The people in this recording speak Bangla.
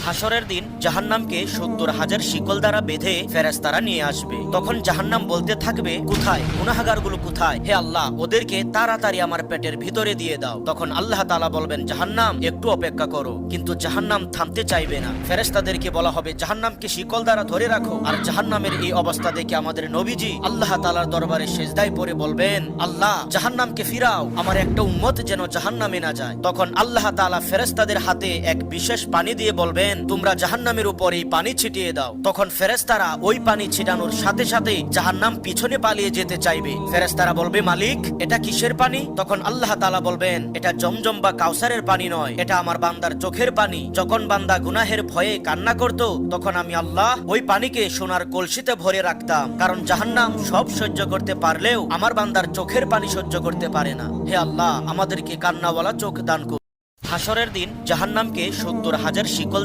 হাসরের দিন জাহান্নামকে ৭০,০০০ শিকল দ্বারা বেঁধে ফেরেশতারা নিয়ে আসবে। তখন জাহান্নাম বলতে থাকবে, কোথায় গুনাহগারগুলো, কোথায়? হে আল্লাহ, ওদেরকে তাড়াতাড়ি আমার পেটের ভিতরে দিয়ে দাও। তখন আল্লাহ তাআলা বলবেন, জাহান্নাম একটু অপেক্ষা করো। কিন্তু জাহান্নাম থামতে চাইবে না। ফেরেশতাদেরকে বলা হবে, জাহান্নামকে শিকল দ্বারা ধরে রাখো। আর জাহান্নামের এই অবস্থা দেখে আমাদের নবীজি আল্লাহ তাআলার দরবারে সিজদায় পড়ে বলবেন, আল্লাহ, জাহান্নামকে ফিরাও, আমার একটা উম্মত যেন জাহান্নামে না যায়। তখন আল্লাহ তাআলা ফেরেশতাদের হাতে এক বিশেষ পানি দিয়ে বলবেন, তোমরা জাহান্নামের উপর এই পানি ছিটিয়ে দাও। তখন ফেরেশতারা ওই পানি ছিটানোর সাথে সাথে জাহান্নাম পিছনে পালিয়ে যেতে চাইবে। ফেরেশতারা বলবে, মালিক, এটা কিসের পানি? তখন আল্লাহ তাআলা বলবেন, এটা জমজম বা কাউসারের পানি নয়, এটা আমার বান্দার চোখের পানি। যখন বান্দা গুনাহের ভয়ে কান্না করত, তখন আমি আল্লাহ ওই পানিকে সোনার কলসিতে ভরে রাখতাম, কারণ জাহান্নাম সব সহ্য করতে পারলেও আমার বান্দার চোখের পানি সহ্য করতে পারে না। হে আল্লাহ, আমাদেরকে কান্নাওয়ালা চোখ দান করুন। হাসরের দিন জাহান্নামকে ৭০,০০০ শিকল